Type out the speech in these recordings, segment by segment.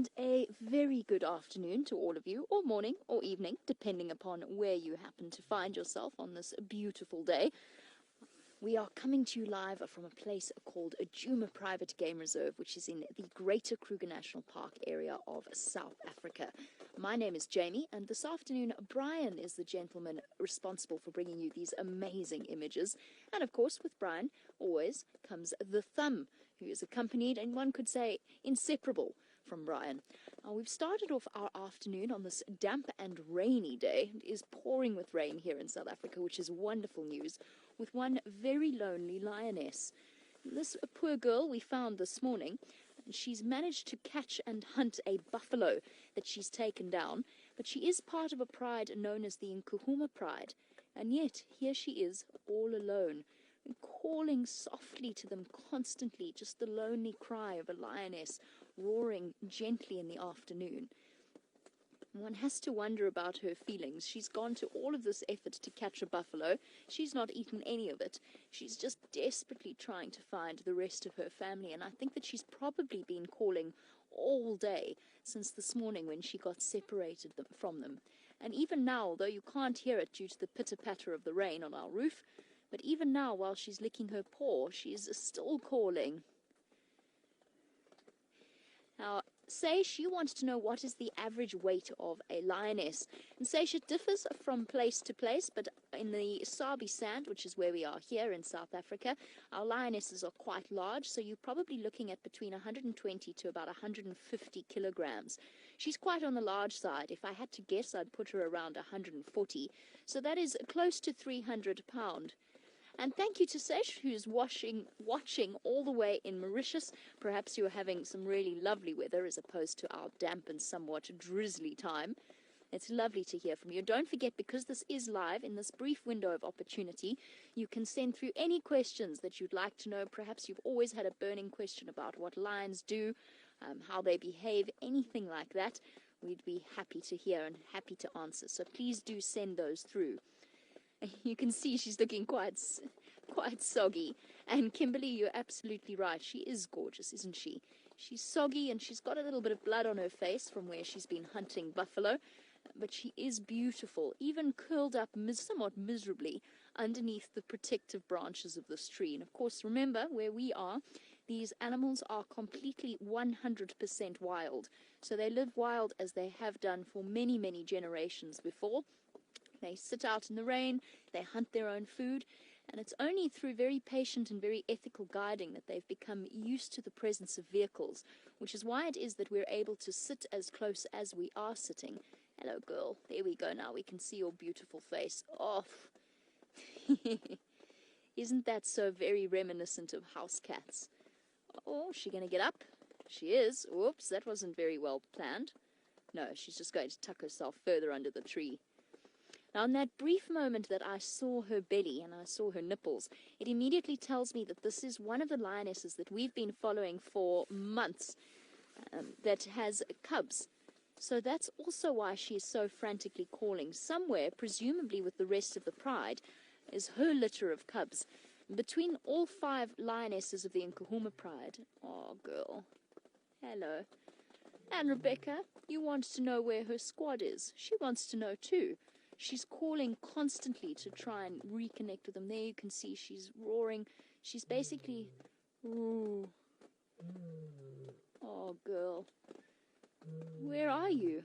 and a very good afternoon to all of you, or morning or evening, depending upon where you happen to find yourself on this beautiful day. We are coming to you live from a place called Djuma Private Game Reserve, which is in the Greater Kruger National Park area of South Africa. My name is Jamie, and this afternoon, Brian is the gentleman responsible for bringing you these amazing images. And of course, with Brian, always comes the thumb, who is accompanied, and one could say, inseparable from Brian. We've started off our afternoon on this damp and rainy day. It is pouring with rain here in South Africa, which is wonderful news, with one very lonely lioness. This poor girl we found this morning, and she's managed to catch and hunt a buffalo that she's taken down, but she is part of a pride known as the Nkuhuma Pride, and yet here she is all alone, calling softly to them constantly, just the lonely cry of a lioness roaring gently in the afternoon. One has to wonder about her feelings. She's gone to all of this effort to catch a buffalo. She's not eaten any of it. She's just desperately trying to find the rest of her family, and I think that she's probably been calling all day since this morning when she got separated from them. And even now, though you can't hear it due to the pitter-patter of the rain on our roof, but even now, while she's licking her paw, she's still calling. Now, Seish, you want to know what is the average weight of a lioness. And Seish, it differs from place to place, but in the Sabi sand, which is where we are here in South Africa, our lionesses are quite large, so you're probably looking at between 120 to about 150 kilograms. She's quite on the large side. If I had to guess, I'd put her around 140. So that is close to 300 pounds. And thank you to Sesh, who's watching all the way in Mauritius. Perhaps you're having some really lovely weather as opposed to our damp and somewhat drizzly time. It's lovely to hear from you. Don't forget, because this is live, in this brief window of opportunity, you can send through any questions that you'd like to know. Perhaps you've always had a burning question about what lions do, how they behave, anything like that. We'd be happy to hear and happy to answer. So please do send those through. You can see she's looking quite soggy. And Kimberly, you're absolutely right. She is gorgeous, isn't she? She's soggy and she's got a little bit of blood on her face from where she's been hunting buffalo. But she is beautiful, even curled up somewhat miserably underneath the protective branches of this tree. And of course, remember, where we are, these animals are completely 100% wild. So they live wild as they have done for many, many generations before. They sit out in the rain, they hunt their own food, and it's only through very patient and very ethical guiding that they've become used to the presence of vehicles, which is why it is that we're able to sit as close as we are sitting. Hello, girl. There we go now. We can see your beautiful face. Oh, isn't that so very reminiscent of house cats? Oh, is she going to get up? She is. Whoops, that wasn't very well planned. No, she's just going to tuck herself further under the tree. Now, in that brief moment that I saw her belly and I saw her nipples, it immediately tells me that this is one of the lionesses that we've been following for months that has cubs. So that's also why she is so frantically calling. Somewhere, presumably with the rest of the pride, is her litter of cubs. Between all 5 lionesses of the Nkuhuma Pride, oh, girl, hello. And Rebecca, you want to know where her squad is. She wants to know too. She's calling constantly to try and reconnect with them. There you can see she's roaring. She's basically, ooh. Oh, girl. Where are you?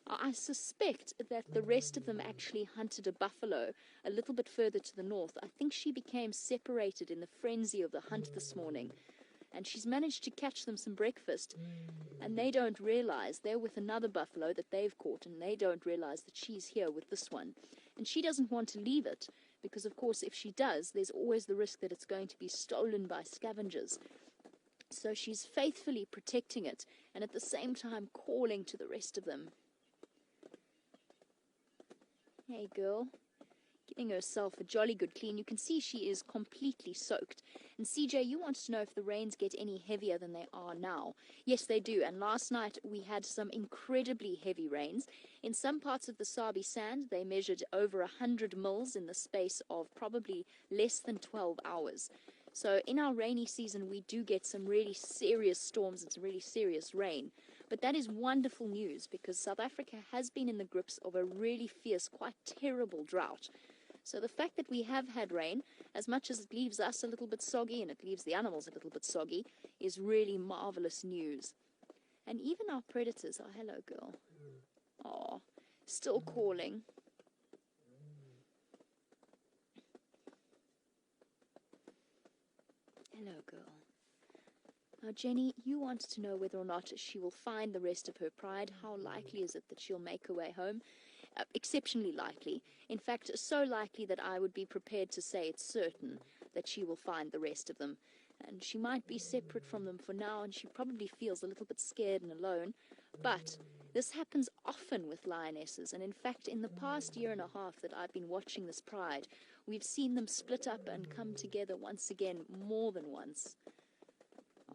I suspect that the rest of them actually hunted a buffalo a little bit further to the north. I think she became separated in the frenzy of the hunt this morning. And she's managed to catch them some breakfast, and they don't realize they're with another buffalo that they've caught, and they don't realize that she's here with this one. And she doesn't want to leave it, because of course if she does, there's always the risk that it's going to be stolen by scavengers. So she's faithfully protecting it, and at the same time calling to the rest of them. Hey, girl. Giving herself a jolly good clean. You can see she is completely soaked. And CJ, you want to know if the rains get any heavier than they are now. Yes, they do. And last night we had some incredibly heavy rains. In some parts of the Sabi sand, they measured over 100 mils in the space of probably less than 12 hours. So in our rainy season, we do get some really serious storms and some really serious rain. But that is wonderful news, because South Africa has been in the grips of a really fierce, quite terrible drought. So the fact that we have had rain, as much as it leaves us a little bit soggy and it leaves the animals a little bit soggy, is really marvelous news. And even our predators, oh, hello girl, oh, still calling. Hello girl. Now Jenny, you want to know whether or not she will find the rest of her pride. How likely is it that she'll make her way home? Exceptionally likely. In fact, so likely that I would be prepared to say it's certain that she will find the rest of them. And she might be separate from them for now, and she probably feels a little bit scared and alone. But this happens often with lionesses, and in fact, in the past year and a half that I've been watching this pride, we've seen them split up and come together once again, more than once.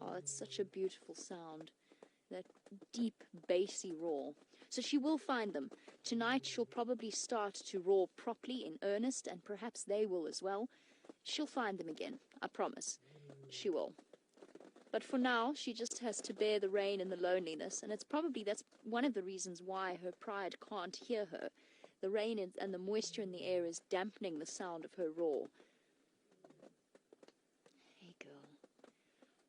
Oh, it's such a beautiful sound, that deep, bassy roar. So she will find them. Tonight she'll probably start to roar properly in earnest, and perhaps they will as well. She'll find them again, I promise. She will. But for now, she just has to bear the rain and the loneliness, and that's one of the reasons why her pride can't hear her. The rain and the moisture in the air is dampening the sound of her roar. Hey girl.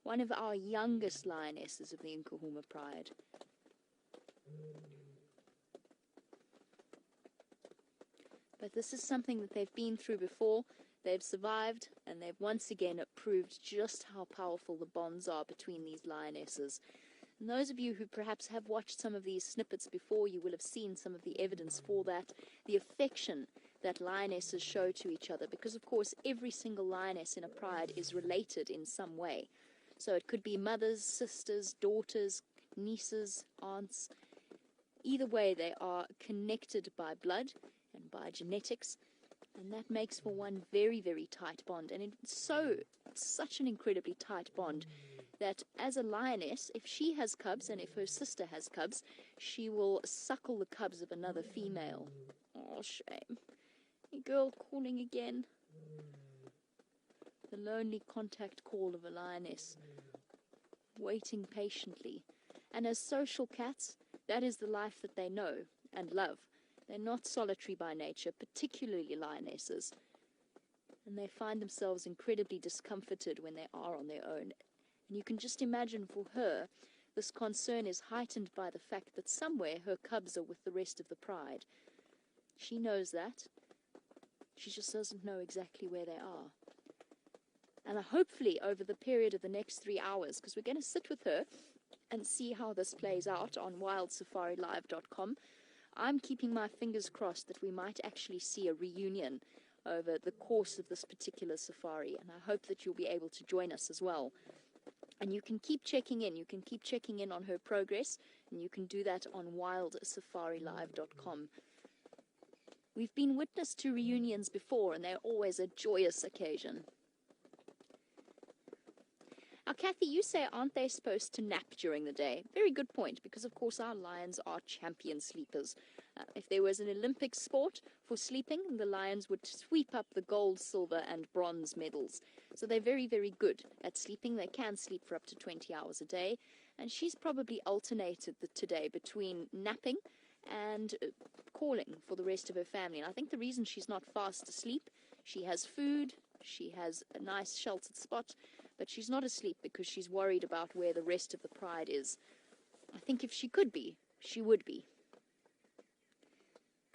One of our youngest lionesses of the Nkuhuma pride. But this is something that they've been through before. They've survived, and they've once again proved just how powerful the bonds are between these lionesses. And those of you who perhaps have watched some of these snippets before, you will have seen some of the evidence for that, the affection that lionesses show to each other, because of course every single lioness in a pride is related in some way. So it could be mothers, sisters, daughters, nieces, aunts. Either way, they are connected by blood and by genetics, and that makes for one very, very tight bond. And it's such an incredibly tight bond that as a lioness, if she has cubs and if her sister has cubs, she will suckle the cubs of another female. Oh, shame. A girl calling again. The lonely contact call of a lioness, waiting patiently. And as social cats, that is the life that they know and love. They're not solitary by nature, particularly lionesses. And they find themselves incredibly discomforted when they are on their own. And you can just imagine for her, this concern is heightened by the fact that somewhere her cubs are with the rest of the pride. She knows that. She just doesn't know exactly where they are. And hopefully over the period of the next 3 hours, because we're going to sit with her and see how this plays out on WildSafariLive.com, I'm keeping my fingers crossed that we might actually see a reunion over the course of this particular safari, and I hope that you'll be able to join us as well. And you can keep checking in. You can keep checking in on her progress, and you can do that on WildSafariLive.com. We've been witness to reunions before, and they're always a joyous occasion. Now, Kathy, you say, aren't they supposed to nap during the day? Very good point, because, of course, our lions are champion sleepers. If there was an Olympic sport for sleeping, the lions would sweep up the gold, silver, and bronze medals. So they're very, very good at sleeping. They can sleep for up to 20 hours a day. And she's probably alternated today between napping and calling for the rest of her family. And I think the reason she's not fast asleep, she has food, she has a nice sheltered spot, but she's not asleep because she's worried about where the rest of the pride is. I think if she could be, she would be.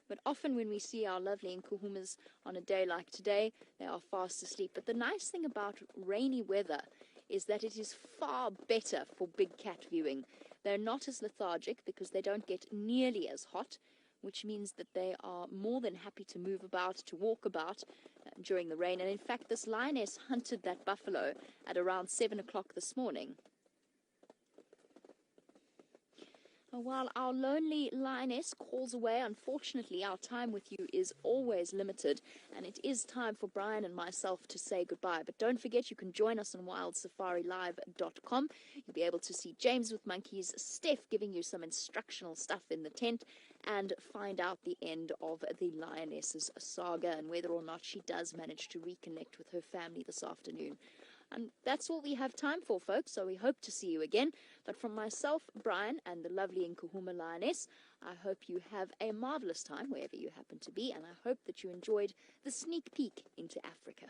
But often when we see our lovely Nkuhumas on a day like today, they are fast asleep. But the nice thing about rainy weather is that it is far better for big cat viewing. They're not as lethargic because they don't get nearly as hot, which means that they are more than happy to move about, to walk about during the rain. And in fact, this lioness hunted that buffalo at around 7 o'clock this morning. While our lonely lioness calls away, unfortunately, our time with you is always limited, and it is time for Brian and myself to say goodbye. But don't forget, you can join us on WildSafariLive.com. You'll be able to see James with monkeys, Steph giving you some instructional stuff in the tent, and find out the end of the lioness's saga and whether or not she does manage to reconnect with her family this afternoon. And that's all we have time for, folks, so we hope to see you again. But from myself, Brian, and the lovely Nkuhuma Lioness, I hope you have a marvelous time wherever you happen to be, and I hope that you enjoyed the sneak peek into Africa.